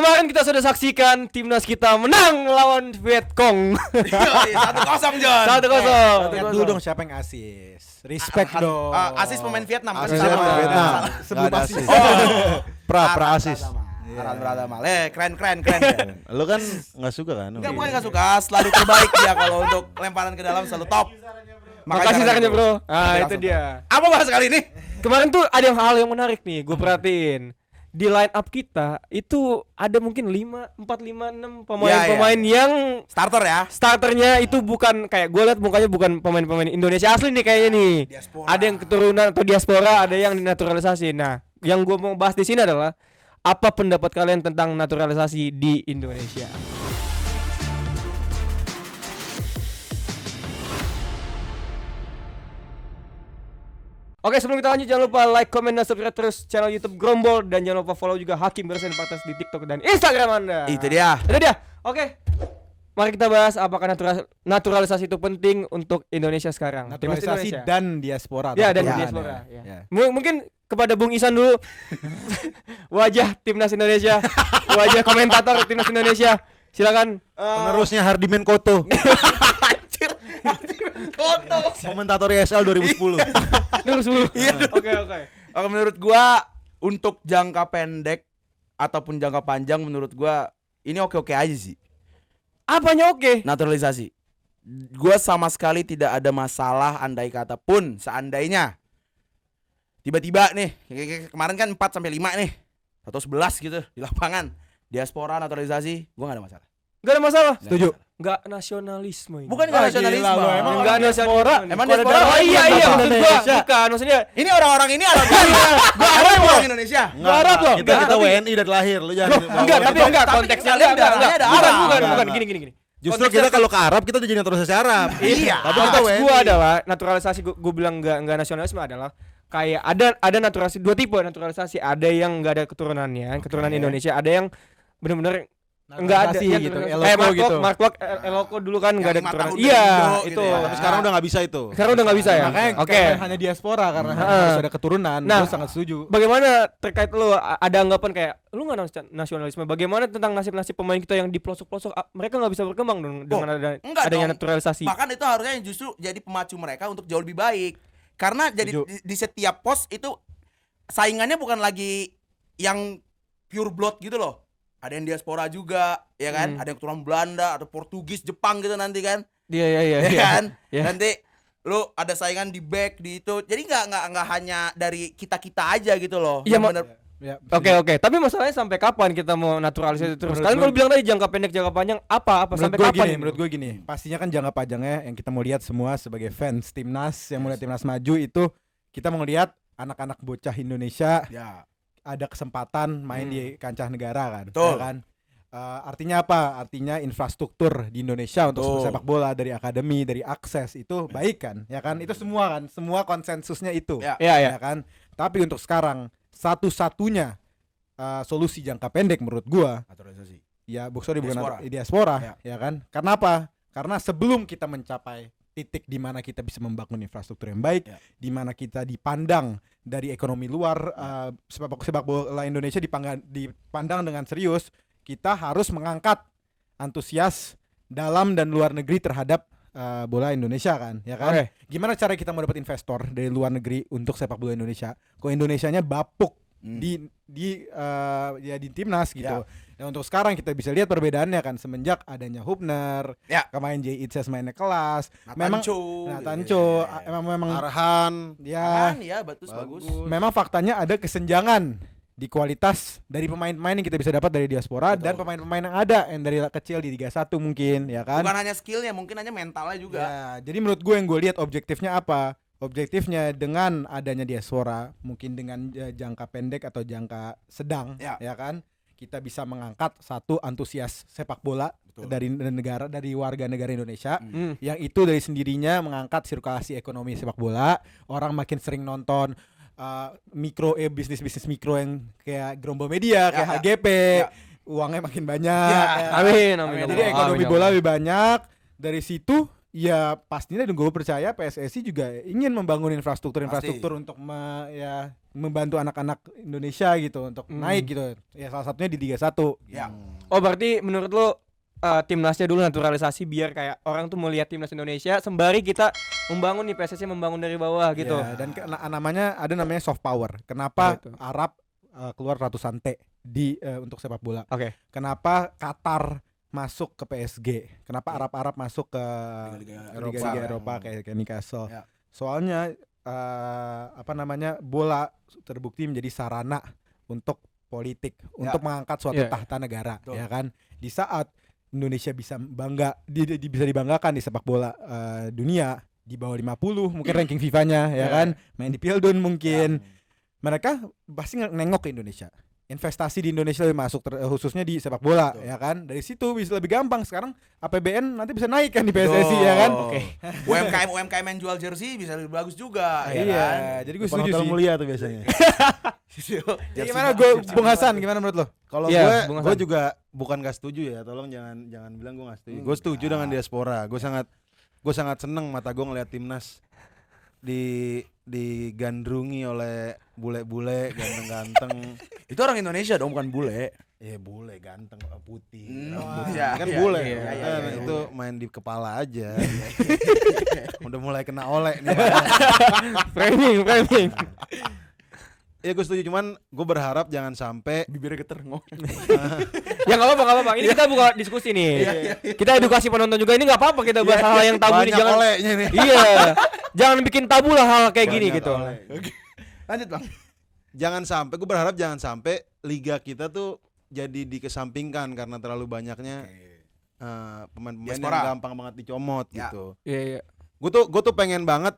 Kemarin kita sudah saksikan timnas kita menang lawan Vietcong. 1-0 John. 1-0. Lihat dulu dong siapa yang asis. Respect dong. Asis pemain Vietnam. Asis Sama. pemain Vietnam. Sebelum asis. Pra asis. Aran Pratama. Keren. Lu kan enggak suka kan? Enggak, bukan enggak suka, selalu terbaik dia kalau untuk lemparan ke dalam selalu top. Makasih sarannya, Bro. Oke, Itu langsung. dia. Apa bahas kali ini? Kemarin tuh ada hal yang menarik nih, gue perhatiin. Di line up kita itu ada mungkin 4, 5, 6 pemain-pemain yang Starter ya. starternya itu bukan kayak gue liat mukanya bukan pemain-pemain Indonesia asli nih kayaknya nih. Diaspora. Ada yang keturunan atau diaspora, ada yang dinaturalisasi. Nah, yang gue mau bahas di sini adalah apa pendapat kalian tentang naturalisasi di Indonesia? Oke, sebelum kita lanjut jangan lupa like, comment, dan subscribe terus channel YouTube Grombol dan jangan lupa follow juga Hakim Bersen Podcast di TikTok dan Instagram Anda. Itu dia. Oke. Mari kita bahas apakah naturalisasi itu penting untuk Indonesia sekarang. Timnas Naturalisasi Indonesia. dan diaspora. Ya, dan Ya, diaspora. ya. Ya. Mungkin kepada Bung Isan dulu. Wajah Timnas Indonesia, wajah komentator Timnas Indonesia. Silakan. Penerusnya Hardiman Koto. Koto. Komentator ESL 2010. Terus dulu. Iya. Oke. Kalau menurut gua untuk jangka pendek ataupun jangka panjang menurut gua ini oke-oke aja sih. Apanya oke? Naturalisasi. Gua sama sekali tidak ada masalah andai kata pun seandainya tiba-tiba nih kayak kemarin kan 4 sampai 5 nih atau 11 gitu di lapangan diaspora naturalisasi, gua gak ada masalah. Gak ada masalah. Setuju. Gak nasionalisme ini. Bukan gak nasionalisme. Gila, lu emang Enggak nasionalisme. Emang Kalau diaspora ada- orang Oh iya Indonesia. maksud gua Indonesia. bukan maksudnya Ini orang-orang ini Arab. Gua Arab orang Indonesia. Enggak, Arab loh. Kita Enggak, tapi- WNI dari lahir, lu jangan. enggak tapi enggak Tapi konteksnya kalian enggak darahnya ada bukan Arab. bukan Enggak. gini. Justru Konteksnya- kita kalau ke Arab kita jadi naturalisasi Arab. Iya. Tapi kita Konteks WNI. gua adalah naturalisasi gua bilang enggak nasionalisme adalah kayak ada naturalisasi dua tipe naturalisasi, ada yang enggak ada keturunannya, keturunan Indonesia, ada yang benar-benar enggak ada Naturalisasi yang gitu, kayak Eloko gitu. Mark Eloko dulu kan enggak ada Yang 5 keturunan. tahun Iya, dari Indo itu. gitu ya. Tapi sekarang udah enggak bisa itu. Sekarang udah enggak bisa ya. Makanya Oke. karena hanya diaspora karena harus ada keturunan. Nah, Gue sangat setuju. Bagaimana terkait lu ada anggapan kayak lu nggak nasionalisme? Bagaimana tentang nasib-nasib pemain kita yang di pelosok-pelosok? Mereka nggak bisa berkembang dong dengan enggak adanya dong. naturalisasi. Bahkan itu harusnya justru jadi pemacu mereka untuk jauh lebih baik. Karena jadi di setiap pos itu saingannya bukan lagi yang pure blood gitu loh. Ada yang diaspora juga, ya kan? Ada yang keturunan Belanda atau Portugis, Jepang gitu nanti kan. Iya. Ya kan? Iya. Nanti lu ada saingan di back di itu. Jadi nggak hanya dari kita aja gitu loh. Iya, Bener-bener Ya, Oke. Tapi masalahnya sampai kapan kita mau naturalisasi terus? menurut Kalian gua- kalau bilang tadi jangka pendek, jangka panjang apa sampai kapan? Menurut gue gini, pastinya kan jangka panjangnya yang kita mau lihat semua sebagai fans timnas yang mau lihat timnas maju itu kita mau lihat anak-anak bocah Indonesia ya. ada kesempatan main di kancah negara kan. Betul. Ya kan? Artinya apa? Artinya infrastruktur di Indonesia untuk Betul. sepak bola dari akademi, dari akses itu baik kan? Ya kan? Itu semua kan, semua konsensusnya itu. Ya. Iya. Ya kan? Tapi untuk sekarang satu-satunya solusi jangka pendek menurut gua Naturalisasi. ya bukan Diaspora. diaspora Ya. ya kan? Karena apa? Karena sebelum kita mencapai titik di mana kita bisa membangun infrastruktur yang baik, Ya. di mana kita dipandang dari ekonomi luar, sepak bola Indonesia dipandang dengan serius, kita harus mengangkat antusias dalam dan luar negeri terhadap bola Indonesia kan, ya kan? Oke. Gimana cara kita mau dapat investor dari luar negeri untuk sepak bola Indonesia? Kok Indonesianya bapuk di timnas gitu. Ya. Dan untuk sekarang kita bisa lihat perbedaannya kan semenjak adanya Hubner, Ya. kemarin Jay Itzes mainnya kelas. Nathan Cho, memang Arhan. ya Kan ya bagus. memang faktanya ada kesenjangan di kualitas dari pemain-pemain yang kita bisa dapat dari diaspora. Betul. Dan pemain-pemain yang ada yang dari kecil di Liga 1 mungkin ya kan. Bukan hanya skillnya, mungkin hanya mentalnya juga. Ya, jadi menurut gue yang gue lihat objektifnya apa? Objektifnya dengan adanya diaspora, mungkin dengan jangka pendek atau jangka sedang, ya kan, kita bisa mengangkat satu antusias sepak bola. Betul. dari warga negara Indonesia, yang itu dari sendirinya mengangkat sirkulasi ekonomi sepak bola. Orang makin sering nonton bisnis mikro yang kayak Grombol Media, kayak HGP, uangnya makin banyak. Amin. Jadi ekonomi bola lebih banyak. Dari situ ya pastinya dan gue percaya PSSI juga ingin membangun infrastruktur untuk membantu anak-anak Indonesia gitu untuk naik gitu. Ya salah satunya di Liga 1. Ya. Oh berarti menurut lo timnasnya dulu naturalisasi biar kayak orang tuh melihat timnas Indonesia sembari kita membangun nih PSSI membangun dari bawah gitu. Ya, dan namanya soft power. Apa Kenapa itu? Arab keluar ratusan T di untuk sepak bola? Oke. Kenapa Qatar masuk ke PSG? Kenapa Arab-Arab masuk ke Liga-liga Liga Eropa kayak Newcastle? Ya. Soalnya bola terbukti menjadi sarana untuk politik, untuk mengangkat suatu tahta negara, Betul. ya kan? Di saat Indonesia bisa bisa dibanggakan di sepak bola dunia di bawah 50 mungkin ranking FIFA-nya, ya kan? Main di Pildun mungkin. Mereka pasti nengok ke Indonesia. Investasi di Indonesia lebih masuk khususnya di sepak bola. Betul. Ya kan, dari situ bisa lebih gampang. Sekarang APBN nanti bisa naik kan di PSSI, ya kan? Oke. UMKM yang jual jersey bisa lebih bagus juga. ya Iya, kan? jadi gue Depan setuju Hotel sih. Mulia tuh biasanya. Jadi gimana Bung Hasan, gimana menurut lo? Kalau Iya, Bung gue Hasan. juga bukan gak setuju ya. Tolong jangan bilang gue gak setuju. Gue setuju dengan diaspora. Gue sangat seneng mata gue ngeliat timnas digandrungi oleh bule-bule ganteng-ganteng. Itu orang Indonesia dong, bukan bule. Bule ganteng putih. Hmm, Rambut. iya, Kan iya, bule. iya, Kan iya, iya, itu main di kepala aja. Udah mulai kena oleh nih. Framing. Ya gue setuju, cuman gue berharap jangan sampai Bibirnya geter ngomong. Ya nggak apa-apa. Ini kita buka diskusi nih. Kita edukasi penonton juga. Ini nggak apa-apa kita bahas hal yang tabu ini. banyak Jangan. olehnya nih. Iya. Jangan bikin tabu lah hal kayak gini Banyak gitu. oleh. Lanjut, Bang. Gue berharap jangan sampai liga kita tuh jadi dikesampingkan karena terlalu banyaknya pemain-pemain yang Diaspora. gampang banget dicomot Ya. gitu. Iya. Gue tuh pengen banget,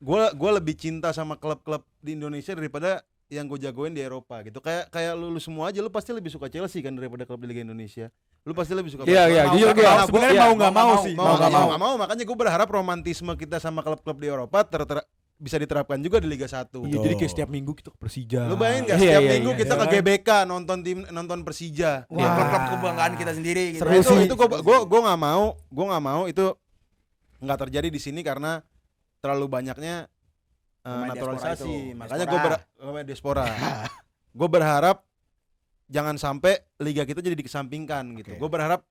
gue lebih cinta sama klub-klub di Indonesia daripada yang gue jagoin di Eropa gitu. Kayak lu semua aja, lu pasti lebih suka Chelsea kan daripada klub di Liga Indonesia. Lu pasti lebih suka Iya, Barcelona. jujur Mau- gue. mau- Sebenarnya Iya, mau nggak mau sih, mau nggak mau, makanya gue berharap romantisme kita sama klub-klub di Eropa bisa diterapkan juga di Liga 1. Iya, jadi kayak setiap minggu kita ke Persija. Lu bayangin gak Iya, setiap iya, minggu iya. kita Iya ke kan? GBK nonton Persija. Wah, klub kebanggaan kita sendiri gitu. Seru Nah, sih. itu gue nggak mau itu nggak terjadi di sini karena terlalu banyaknya Pemain naturalisasi. diaspora itu. Makanya Diaspora. diaspora. Gue berharap jangan sampai liga kita jadi dikesampingkan gitu. Oke. Gue berharap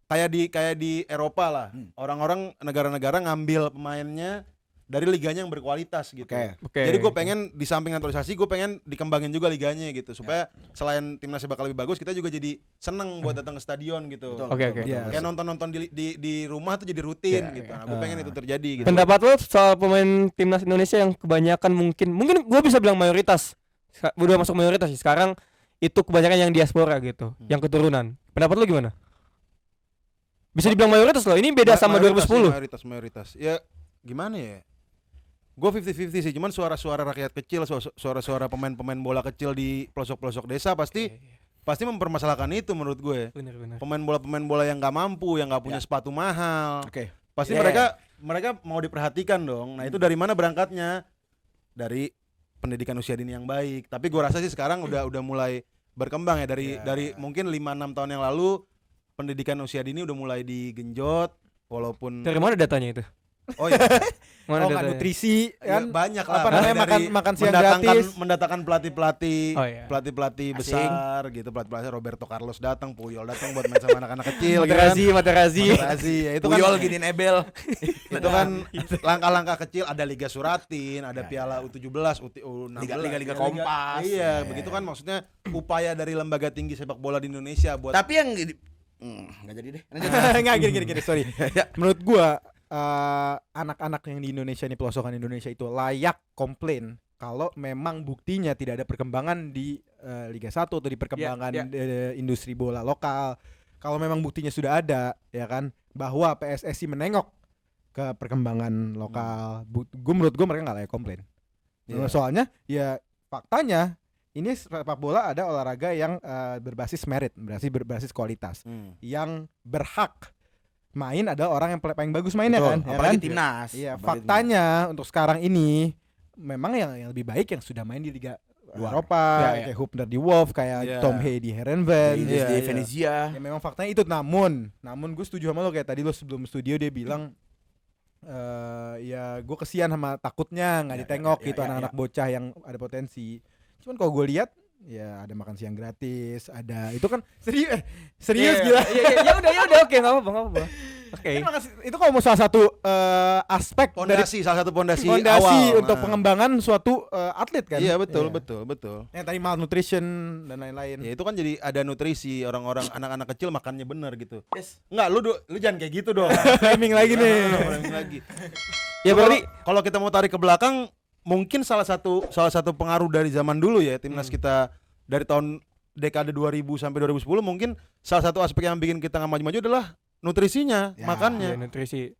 kayak di Eropa lah. Orang-orang negara-negara ngambil pemainnya dari liganya yang berkualitas gitu. Oke. Jadi gue pengen di samping naturalisasi, gue pengen dikembangin juga liganya gitu supaya selain timnasnya bakal lebih bagus, kita juga jadi seneng buat datang ke stadion gitu. Betul. Oke. Iya. Kayak nonton di rumah tuh jadi rutin gitu. Nah, gue pengen itu terjadi gitu. Pendapat lo soal pemain timnas Indonesia yang kebanyakan mungkin gue bisa bilang mayoritas. Udah masuk mayoritas sih sekarang itu kebanyakan yang diaspora gitu, yang keturunan. Pendapat lo gimana? Bisa dibilang mayoritas loh. Ini beda sama Mayoritas 2010. sih, mayoritas. Ya gimana ya? Gue 50-50 sih, cuman suara-suara rakyat kecil, suara-suara pemain-pemain bola kecil di pelosok-pelosok desa pasti mempermasalahkan itu menurut gue. Bener. Pemain bola yang nggak mampu, yang nggak punya sepatu mahal. Oke. Pasti Yeah. mereka mau diperhatikan dong. Nah, itu dari mana berangkatnya? Dari pendidikan usia dini yang baik. Tapi gue rasa sih sekarang udah mulai berkembang ya dari mungkin 5-6 tahun yang lalu pendidikan usia dini udah mulai digenjot walaupun Dari mana datanya itu? oh iya Mana Nggak datanya? nutrisi ya, kan? banyak lah. Apa namanya, Dari makan siang gratis. mendatangkan pelatih-pelatih Oh, iya. pelatih Asing. besar gitu, pelatih Roberto Carlos datang, Puyol datang buat main sama anak-anak kecil gitu kan. Materazzi. Materazzi, ya itu kan Puyol giniin Ebel. itu kan langkah-langkah kecil, ada Liga Suratin, ada Piala U17, U16, Liga-liga Kompas. Iya, begitu kan maksudnya upaya dari lembaga tinggi sepak bola di Indonesia buat Tapi yang nggak jadi deh. Lanjut. Nggak, gini, sorry. Menurut gua anak-anak yang di Indonesia ini, pelosokan Indonesia itu layak komplain kalau memang buktinya tidak ada perkembangan di Liga 1 atau di perkembangan industri bola lokal. Kalau memang buktinya sudah ada, ya kan, bahwa PSSI menengok ke perkembangan lokal, menurut gua mereka nggak layak komplain. Iya. Soalnya ya faktanya ini sepak bola ada olahraga yang berbasis merit, berbasis kualitas. Yang berhak main ada orang yang paling bagus mainnya. Betul, kan, ya Apalagi kan? timnas. Iya, Apalagi faktanya untuk sekarang ini memang yang lebih baik yang sudah main di Liga Luar. Eropa, Ya. kayak Hubner di Wolf, kayak Iya. Tom Hay di Herenveen. timnas. Iya, Di iya. Venezia. Ya memang faktanya itu, namun gue setuju sama lo, kayak tadi lo sebelum studio dia bilang Ya gue kesian sama takutnya nggak ditengok gitu anak-anak bocah yang ada potensi. Cuman kalau gue lihat ya ada makan siang gratis, ada itu kan serius gila. Ya udah oke enggak apa-apa. Oke. Itu kalau mau salah satu aspek dari Salah satu pondasi fondasi awal. untuk pengembangan suatu atlet kan. Iya betul. Yang tadi malnutrition dan lain-lain. Ya itu kan jadi ada nutrisi orang-orang anak-anak kecil makannya bener gitu. Yes. Enggak, lu jangan kayak gitu dong. Framing lagi nih. Framing lagi. Ya berarti Kalau kita mau tarik ke belakang, mungkin salah satu pengaruh dari zaman dulu ya timnas kita dari tahun dekade 2000 sampai 2010 mungkin salah satu aspek yang bikin kita nggak maju-maju adalah nutrisinya, ya, makannya. nutrisi.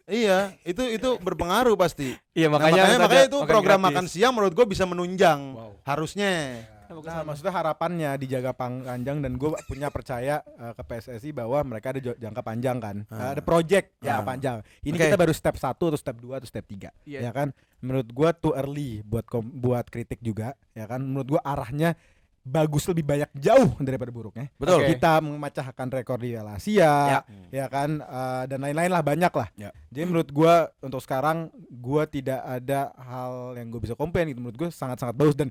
Iya, itu berpengaruh pasti. Iya Nah, makanya makanya itu makan program gratis. makan siang menurut gue bisa menunjang. Harusnya. Nah, maksudnya harapannya dijaga panjang dan gue punya percaya ke PSSI bahwa mereka ada jangka panjang kan. Ada project ya panjang. Ini Oke. kita baru step 1 atau step 2 atau step 3. Iya. Ya kan? Menurut gue too early buat kritik juga, ya kan? Menurut gue arahnya bagus lebih banyak jauh daripada buruknya. Betul. Oke. Kita memecahkan rekor di Asia, ya kan, dan lain-lain lah banyak lah. Ya. Jadi menurut gua untuk sekarang gua tidak ada hal yang gue bisa komplain gitu. Menurut gue sangat-sangat bagus dan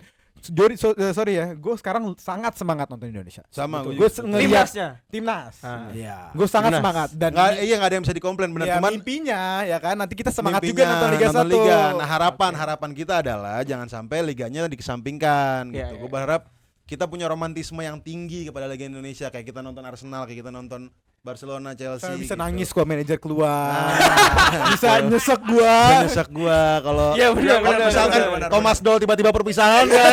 sorry ya, gue sekarang sangat semangat nonton Indonesia. Sama, Gue gua juga. ngelihat Timnasnya. timnas. Iya. Gue sangat Timnas. semangat dan Nggak ada yang bisa dikomplain benar. ya, Cuman mimpinya ya kan nanti kita semangat mimpinya juga nonton Liga 1. Liga. Nah, harapan kita adalah jangan sampai liganya dikesampingkan Iya, gitu. iya. Gue berharap kita punya romantisme yang tinggi kepada Liga Indonesia, kayak kita nonton Arsenal, kayak kita nonton Barcelona, Chelsea. Saya bisa gitu. nangis kok manajer keluar. Bisa nyesek gua. Nyesek gua kalau Iya, benar, kalau benar, misalkan benar, Thomas Doll tiba-tiba perpisahan ya,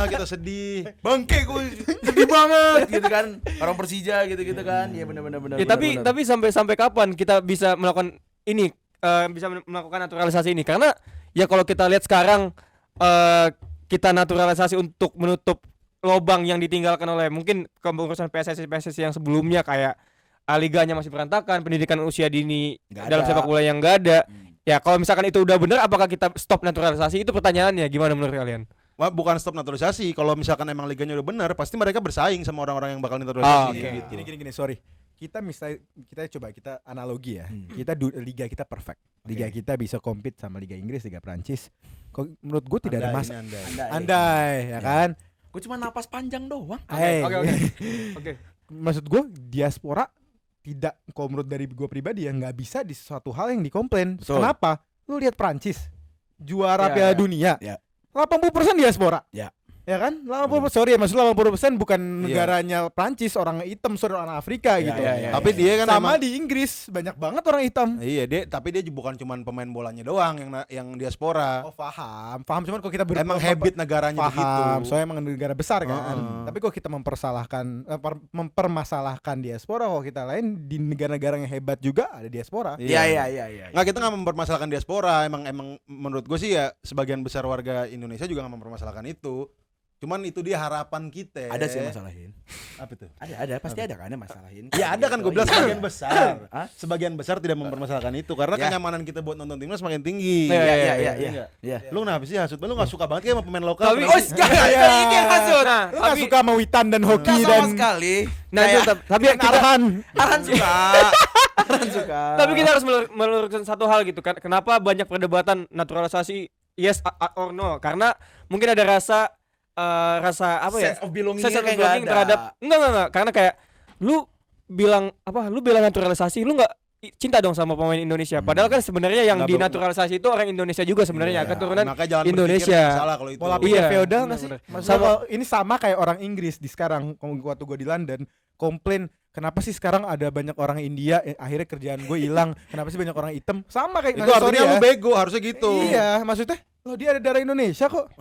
kita sedih. Bangke gue sedih banget gitu kan. Orang Persija gitu-gitu kan. Iya benar. Ya tapi sampai kapan kita bisa melakukan ini bisa melakukan naturalisasi ini? Karena ya kalau kita lihat sekarang kita naturalisasi untuk menutup lobang yang ditinggalkan oleh mungkin kepengurusan PSSI yang sebelumnya kayak liganya masih berantakan, pendidikan usia dini Nggak dalam ada. sepak bola yang enggak ada. Ya kalau misalkan itu udah benar apakah kita stop naturalisasi? Itu pertanyaannya, gimana menurut kalian? Wah, bukan stop naturalisasi. Kalau misalkan emang liganya udah benar, pasti mereka bersaing sama orang-orang yang bakal naturalisasi. Oke. Gitu. Gini, sorry. Kita analogi ya. Kita liga kita perfect. Liga kita bisa compete sama Liga Inggris, Liga Prancis. Kok menurut gue tidak ada masalah. Andai ya kan. Gue cuma napas panjang doang. Oke. Maksud gue diaspora tidak, kalau menurut dari gue pribadi ya nggak bisa di suatu hal yang dikomplain. Betul. Kenapa? Lu lihat Prancis juara Ya, Piala ya. Dunia. Ya. 80% diaspora. Ya. Ya kan? 80%, sorry ya, maksudnya 80% bukan negaranya Prancis, orang hitam, orang Afrika Ya, gitu. ya, ya, Tapi dia kan sama emang, di Inggris banyak banget orang hitam. iya, tapi dia bukan cuman pemain bolanya doang yang diaspora. Oh, paham cuman kalau kita Emang habit negaranya begitu. paham, soalnya emang negara besar kan. Heeh. Tapi kalau kita mempermasalahkan diaspora, kalau kita lain di negara-negara yang hebat juga ada diaspora. Iya. Nggak, kita nggak mempermasalahkan diaspora. Emang menurut gue sih ya sebagian besar warga Indonesia juga nggak mempermasalahkan itu. Cuman itu dia harapan kita. Ada sih yang masalahin. Apa itu? Ada pasti ada kan yang masalahin. Ya ada kan, gue bilang Iya. sebagian besar. Hah? Sebagian besar tidak mempermasalahkan itu karena Ya. kenyamanan kita buat nonton timnas semakin tinggi. Iya. Lu kenapa sih hasut? Lu nggak suka banget kayak sama pemain lokal? Tapi- kenapa Oh, sih? Ini yang maksud. Nah, Lu gak suka sama Witan dan hoki Nggak sama dan sekali. nah itu tapi kita Arhan. Arhan suka. Arhan suka. tapi kita harus meluruskan satu hal gitu kan. Kenapa banyak perdebatan naturalisasi yes or no? Karena mungkin ada rasa apa ya? Sense of belonging Sense of kayak belonging nggak ada. terhadap enggak karena kayak lu bilang naturalisasi, lu nggak cinta dong sama pemain Indonesia. Padahal kan sebenarnya yang Nggak dinaturalisasi itu orang Indonesia juga sebenarnya, Iya. keturunan Makanya jangan Indonesia. berpikir salah kalau itu. Pola Iya. pikir feodal nggak sih? Bener-bener. Maksudnya ini sama kayak orang Inggris di sekarang. Waktu gue di London komplain, kenapa sih sekarang ada banyak orang India, akhirnya kerjaan gue hilang. Kenapa sih banyak orang hitam? Sama kayak Itu sorry artinya ya. lu bego, harusnya gitu. Iya, maksudnya lo dia ada darah Indonesia kok.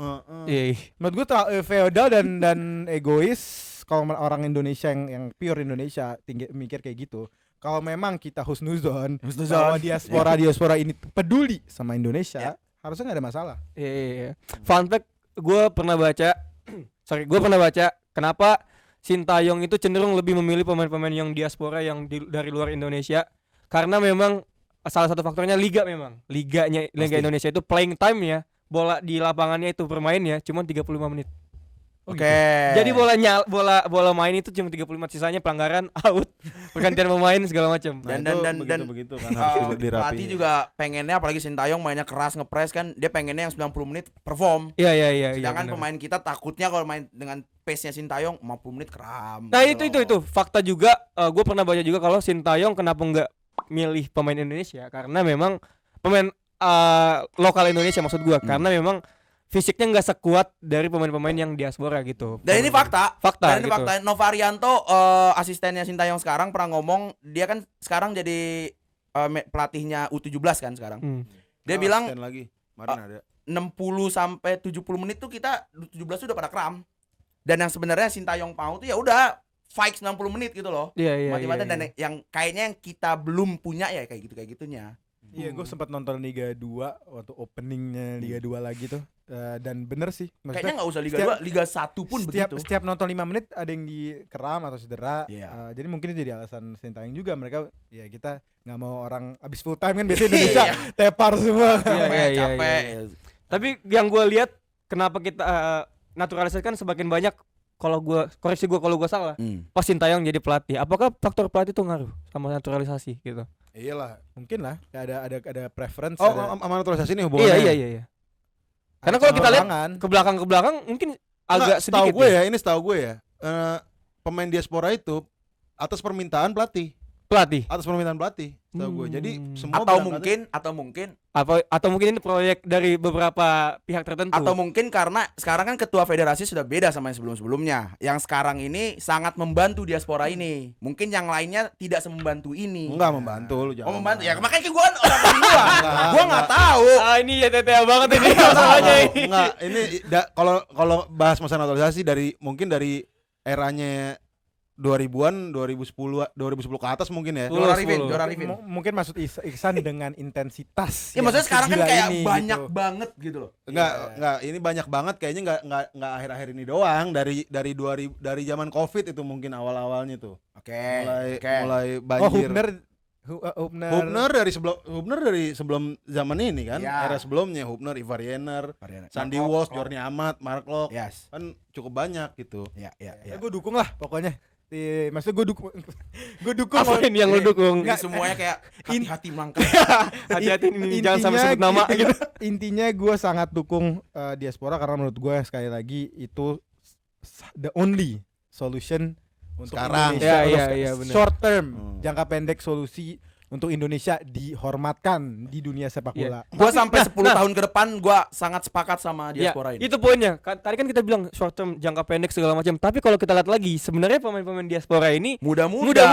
Iya. Menurut gue feodal dan egois kalau orang Indonesia yang pure Indonesia mikir kayak gitu. Kalau memang kita husnuzon bahwa diaspora ini peduli sama Indonesia, harusnya nggak ada masalah. Iya. Fun fact, gue pernah baca kenapa Sintayong itu cenderung lebih memilih pemain-pemain yang diaspora yang dari luar Indonesia karena memang salah satu faktornya liga Liga Indonesia itu playing time ya, bola di lapangannya itu bermainnya cuma 35 menit. Oke. Jadi bola main itu cuma 35 sisanya pelanggaran, out, pergantian pemain segala macam. Dan- begitu kan harus pelatih dirapiin. juga pengennya, apalagi Sintayong mainnya keras ngepres kan, dia pengennya yang 90 menit perform. Iya. Sedangkan benar. pemain kita takutnya kalau main dengan pace-nya Sintayong 50 menit kram. Nah gitu itu loh. fakta juga. Gue pernah baca juga kalau Sintayong kenapa nggak milih pemain Indonesia, karena memang pemain lokal Indonesia maksud gue, karena memang fisiknya nggak sekuat dari pemain-pemain yang diaspora gitu. Dan ini fakta. Fakta Dan ini gitu. fakta. Novarianto asistennya Sintayong sekarang pernah ngomong, dia kan sekarang jadi pelatihnya U17 kan sekarang. Dia bilang Stand lagi. Kemarin ada. 60 sampai 70 menit tuh kita U17 udah pada kram. Dan yang sebenarnya Sintayong mau tuh ya udah fight 90 menit gitu loh. Iya. Mati-matian. Dan yang kayaknya yang kita belum punya ya kayak gitunya. Iya, gue sempat nonton Liga 2 waktu openingnya Liga 2 lagi tuh. Dan bener sih, Kayaknya nggak usah Liga setiap- 2, Liga 1 pun begitu. setiap nonton 5 menit ada yang dikeram atau cedera. Iya. Jadi mungkin itu jadi alasan Sintayong juga, mereka ya kita nggak mau orang abis full time kan biasanya Indonesia tepar semua. Capek. Tapi yang gue lihat kenapa kita naturalisasi kan semakin banyak, kalau gue koreksi gue kalau gue salah, pas Sintayong jadi pelatih, apakah faktor pelatih itu ngaruh sama naturalisasi gitu? Iyalah. Mungkin lah, ada preference. Oh, ada sama naturalisasi ini hubungannya. Iya. Karena kalau kita lihat pengembangan. ke belakang mungkin agak setahu sedikit. gue ya, ini setahu gue ya. Pemain diaspora itu atas permintaan pelatih. Setahu gue. Jadi semua Atau berangkatnya- mungkin Atau mungkin ini proyek dari beberapa pihak tertentu. atau mungkin karena sekarang kan ketua federasi sudah beda sama yang sebelum-sebelumnya. Yang sekarang ini sangat membantu diaspora ini. Mungkin yang lainnya tidak semembantu ini. enggak membantu lu jangan. Oh membantu ya, makanya kan gua kan orang dari gua nggak tahu. Ini ya tetea banget ini masalahnya ini. Enggak, ini kalau bahas masalah naturalisasi mungkin dari eranya 2000-an, 2010 ke atas mungkin ya. Sepuluh. Juara Arifin. Mungkin maksud Iksan dengan intensitas. Ya maksudnya yang sekarang kan segila kayak ini, banyak gitu. banget gitu loh. Enggak, ini banyak banget kayaknya enggak akhir-akhir ini doang, dari zaman Covid itu mungkin awal-awalnya tuh. Oke. Mulai Oh, banjir. Hubner Hubner dari sebelum zaman ini kan, Ya. era sebelumnya Hubner, Ivar Jenner, Sandy Walsh, Jorni Amat, Mark Locke, Yes. kan cukup banyak gitu. Ya. gue dukung lah pokoknya. Maksudnya gue dukung. Apa ini yang lu dukung? Ini semuanya kayak hati-hati melangkah. Hati-hati ini jangan sampai sebut nama gitu. Intinya gue sangat dukung diaspora karena menurut gue sekali lagi itu the only solution untuk Sekarang. Indonesia. Iya, benar. Short term, jangka pendek solusi untuk Indonesia dihormatkan di dunia sepak bola. Gua sampai 10 tahun ke depan gua sangat sepakat sama Ya, diaspora ini. itu poinnya. Tadi kan kita bilang short term, jangka pendek segala macam. Tapi kalau kita lihat lagi, sebenarnya pemain-pemain diaspora ini muda-muda.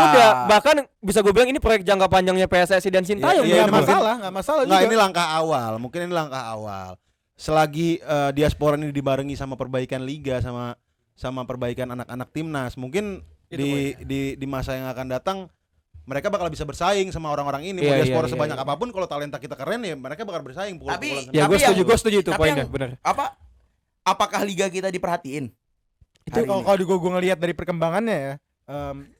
Bahkan bisa gue bilang ini proyek jangka panjangnya PSSI dan Sintayong. Iya, Nggak mungkin- masalah Nggak, juga. ini langkah awal. Mungkin ini langkah awal. Selagi diaspora ini dibarengi sama perbaikan liga, sama perbaikan anak-anak timnas, mungkin di masa yang akan datang mereka bakal bisa bersaing sama orang-orang ini. Mau Iya, diaspora iya, sebanyak iya. apapun, kalau talenta kita keren ya mereka bakal bersaing. Tapi- Ya, gue Tapi setuju itu tapi poinnya, yang- benar. Apakah liga kita diperhatiin? Itu hari ini? kalau gue ngelihat dari perkembangannya ya,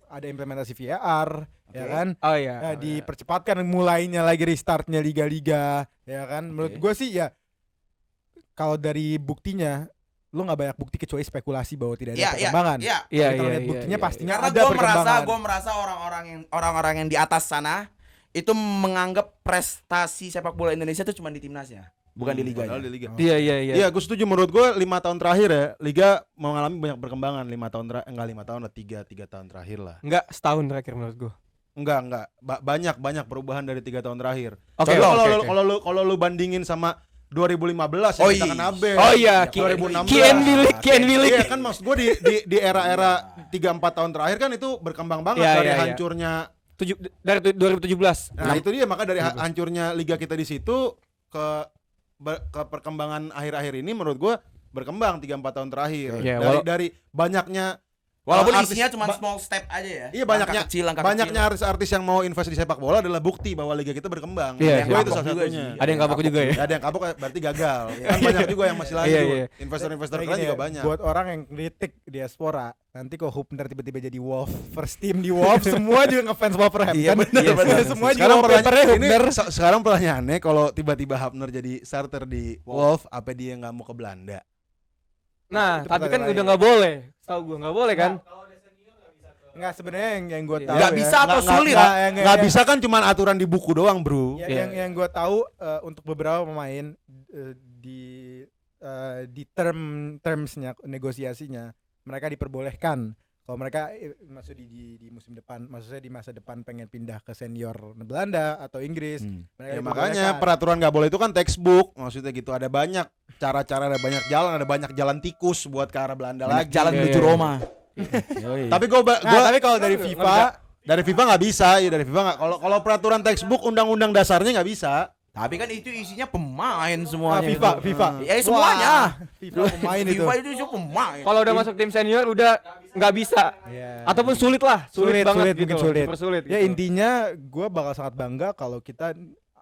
ada implementasi VAR, ya kan? Oh iya. Dipercepatkan mulainya lagi restartnya liga-liga, ya kan? Menurut gue sih ya, kalau dari buktinya, lu nggak banyak bukti kecuali spekulasi bahwa tidak ada perkembangan. Iya. Tapi kalau Iya, lihat iya, buktinya iya, pastinya Karena ada perkembangan. gue merasa orang-orang yang di atas sana itu menganggap prestasi sepak bola Indonesia itu cuma di timnasnya, bukan di liganya. Di liga. Iya. Iya, gue setuju. Menurut gue 5 tahun terakhir ya, liga mengalami banyak perkembangan. 5 tahun enggak 5 tahun lah, 3 tahun terakhir lah. Enggak, setahun terakhir menurut gue. Enggak. Banyak perubahan dari 3 tahun terakhir. Oke, Contoh oke. kalau lu bandingin sama 2015 Oh, yang kita kena Abe. Oh iya, 2016. Kian Milik. Iya kan, maksud gue di era-era 3-4 tahun terakhir kan itu berkembang banget Iya, dari iya, iya. hancurnya. Dari 2017. Nah, itu dia, maka dari hancurnya liga kita di situ ke perkembangan akhir-akhir ini menurut gue berkembang 3-4 tahun terakhir. Iya, Dari banyaknya Walaupun artis- isinya cuma small step aja ya. Iya, Langkah banyaknya artis-artis yang mau invest di sepak bola adalah bukti bahwa liga kita berkembang. Iya, Gue iya. itu salah Kapok juga satunya. sih. Ada yang kapok juga ya. Ya, ada yang kapok berarti gagal. Kan banyak juga yang masih lanjut. Iya, iya. Investor-investor Kayak keren gini juga ya, banyak. buat orang yang kritik diaspora, nanti kok Hubner tiba-tiba jadi Wolf, first team di Wolf, semua juga ngefans Wolverhampton. Iya, bener. Semua juga Sekarang wallpapernya Hubner. sekarang pertanyaannya, kalau tiba-tiba Hubner jadi starter di Wolf, apa dia nggak mau ke Belanda? Nah, Itu tapi kan pertanyaan udah lain. nggak boleh. Tahu gue nggak boleh kan? Enggak, sebenarnya yang gue tahu Nggak ya, bisa atau sulit? Nggak bisa kan cuman aturan di buku doang, bro. Ya, yang gue tahu untuk beberapa pemain di termsnya negosiasinya mereka diperbolehkan kalau mereka masuk di musim depan, maksudnya di masa depan pengen pindah ke senior Belanda atau Inggris, mereka Ya, diperbolehkan. makanya peraturan nggak boleh itu kan textbook, maksudnya gitu. Ada banyak cara-cara, ada banyak jalan tikus buat ke arah Belanda lagi. Jalan Iya, menuju iya. Roma. Tapi gue Tapi kalau dari FIFA dari FIFA nggak bisa, ya dari FIFA nggak. Kalau peraturan textbook undang-undang dasarnya nggak bisa. Tapi kan itu isinya pemain semuanya. FIFA. Ya semuanya. FIFA pemain itu. FIFA itu isinya pemain. Kalau udah masuk tim senior udah nggak bisa. Ya. Ataupun sulit lah, sulit banget gitu. mungkin sulit. Super sulit. Ya gitu. intinya gue bakal sangat bangga kalau kita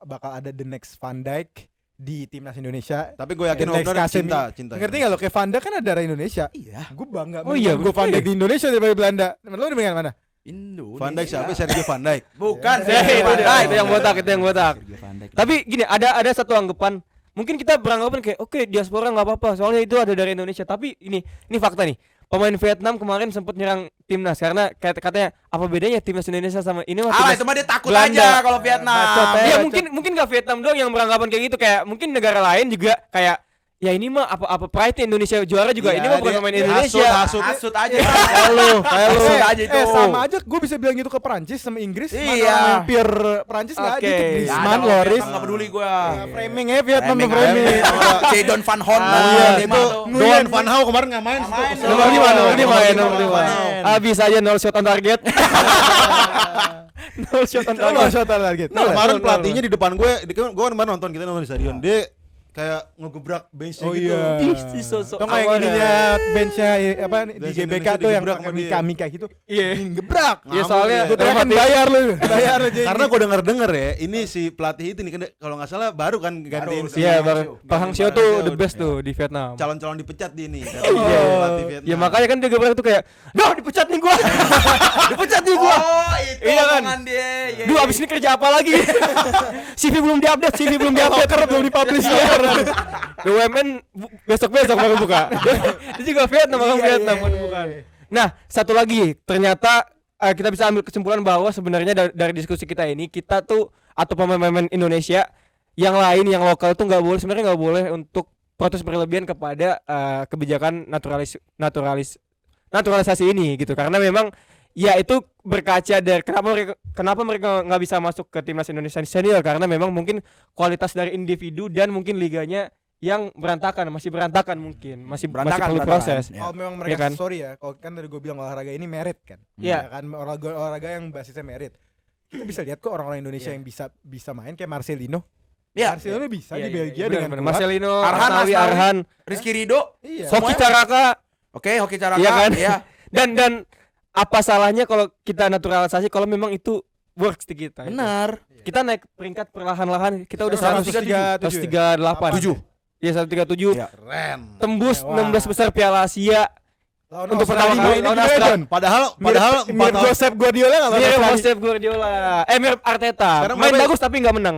bakal ada the next Van Dijk di timnas Indonesia. Tapi gue yakin Next Hopner Casemiro. cinta. Ngerti nggak lo, kayak Van Dijk kan ada darah Indonesia. Iya. Gue bangga. Oh iya, gue Van iya. Dijk di Indonesia daripada Belanda. Lo dengan mana? Indonesia. Van Dijk siapa? Sergio Van Dijk. Bukan. Ya, itu, Van Dijk. itu yang botak, itu yang botak. Sergio Van Dijk. Tapi gini, ada satu anggapan. Mungkin kita beranggapan kayak oke, diaspora nggak apa-apa, soalnya itu ada dari Indonesia. Tapi ini fakta nih. Pemain Vietnam kemarin sempat nyerang timnas karena katanya apa bedanya timnas Indonesia sama ini mah Ah, timnas itu mah dia takut Belanda. aja kalau Vietnam. Bacot, Ya bacot. mungkin nggak Vietnam doang yang beranggapan kayak gitu, kayak mungkin negara lain juga kayak ya ini mah apa pride Indonesia juara juga, Iya, ini mah bukan dia- pemain dia Indonesia. Hasut aja. Kayak lu. Hasut aja itu. Sama aja gue bisa bilang gitu ke Perancis sama Inggris. Iya. Mana yang pure Perancis nggak Oke. gitu. Nggak ada, Griezmann, kalau Loris. Vietnam nggak peduli gua. Framing Vietnam Framing framing. Jadon Van Horn. Oh iya, itu Don Van Hau kemarin nggak main. Main. Nomor lima, nomor lima ya, nomor lima. Main. Habis aja 0 shot on target. 0 shot on Coba target. shot on target. Nah, kemarin Nol, pelatihnya di depan gue kemarin nonton, kita nonton di stadion. Dia kayak ngegebrak benchnya Oh gitu. iya. Ih, si sosok Tau nggak yang awal ininya benchnya apa di Bench GBK Indonesia tuh yang digebrak pakai sama dia. Mika gitu. Iya. Gebrak. Ya soalnya Gue kan bayar lu jadi. Karena gue denger ya, ini si pelatih itu nih kan kalau nggak salah baru kan gantiin si Iya, baru Pak Hang Seo tuh the Hang Seo. best tuh di Vietnam. calon-calon dipecat dia nih. Iya. Pelatih Vietnam. Ya makanya kan dia gebrak tuh kayak, "Duh, dipecat nih gua." Dipecat nih gua. Oh, itu Iya kan? omongan dia. Iya, Duh, iya. abis ini kerja apa lagi? CV belum diupdate, CV belum diupdate, karena belum dipublish. BUMN besok-besok baru buka. Dia juga Vietnam, orang Vietnam baru buka. Nah, satu lagi, ternyata kita bisa ambil kesimpulan bahwa sebenarnya dari diskusi kita ini, kita tuh atau pemain-pemain Indonesia yang lain, yang lokal tuh sebenarnya nggak boleh untuk protes berlebihan kepada kebijakan naturalisasi ini gitu, karena memang ya itu berkaca dari kenapa mereka nggak bisa masuk ke timnas Indonesia senior, karena memang mungkin kualitas dari individu dan mungkin liganya yang masih berantakan mungkin masih Berantakan, perlu berantakan. proses. Ya. Kalau memang Iya mereka kan? sorry ya, kalau kan tadi gue bilang olahraga ini merit kan. Iya. Ya kan olahraga yang basisnya merit. Kita bisa lihat kok orang-orang Indonesia yang bisa main kayak Marcelino. Iya. Marcelino bisa Iya, di iya, Belgia iya, dengan benar-benar. kuat. Marcelino, Arhan, Asnawi, Asnawi. Arhan, Rizky Ridho. Iya. Hoki Caraka, Oke, Hoki Caraka. iya kan? Iya. Dan apa salahnya kalau kita naturalisasi kalau memang itu works di kita. Benar. Kita naik peringkat perlahan-lahan, kita udah Sekarang 138. 7. Iya 137. Iya. Keren. Tembus Wah. 16 besar Piala Asia. Lawan Untuk Australia pertama kali ini lawan juga, Australia. John. Padahal Mirip 4 tahun. Josep Guardiola nggak Mirip lawan Josep Guardiola. Mirip Arteta. Sekarang Main berapa ya? bagus tapi nggak menang.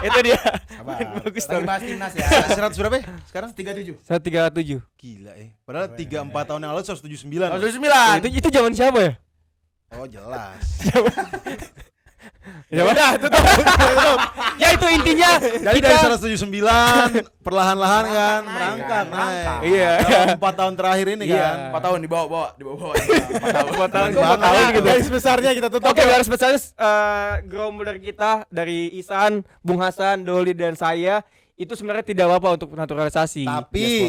Itu dia. Sabar. Bagus Lagi tapi. bahas timnas ya. 100 berapa ya? Sekarang 37. 137. gila Padahal 3-4 tahun yang lalu 179. 109. Itu zaman siapa ya? Oh jelas. Ya udah, tutup. Ya itu intinya Jadi dari 179 perlahan-lahan kan merangkak naik. Iya. Dalam 4 tahun terakhir ini Iya. kan. 4 tahun di bawah. 4 tahun. tahun gitu. Garis besarnya kita tutup. Oke, garis besarnya gerombol dari kita, dari Isan, Bung Hasan, Doli dan saya itu sebenarnya tidak apa-apa untuk naturalisasi.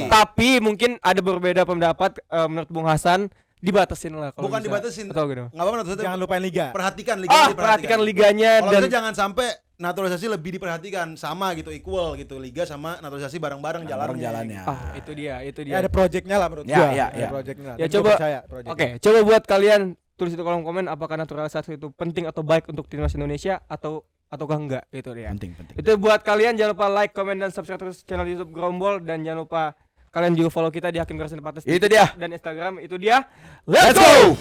Tapi mungkin ada berbeda pendapat menurut Bung Hasan dibatasin lah kalau Bukan bisa. dibatasin. Atau gitu. Enggak apa-apa naturalisasi. Jangan lupain liga. Perhatikan liga. Perhatikan liganya Kalau dan bisa jangan sampai naturalisasi lebih diperhatikan sama gitu, equal gitu, liga sama naturalisasi bareng-bareng jalannya. jalannya. itu dia. Ya ada projectnya lah menurut Ya, gua. ya, Ada ya. projectnya lah. Ya, Dan gua coba- percaya projectnya. Oke, coba buat kalian tulis di kolom komen apakah naturalisasi itu penting atau baik untuk timnas Indonesia ataukah enggak gitu dia. Penting. Itu buat kalian, jangan lupa like, comment dan subscribe terus channel YouTube Gerombol, dan jangan lupa kalian juga follow kita di Hakim Garis Depates Itu dia. dan Instagram. Itu dia. Let's go.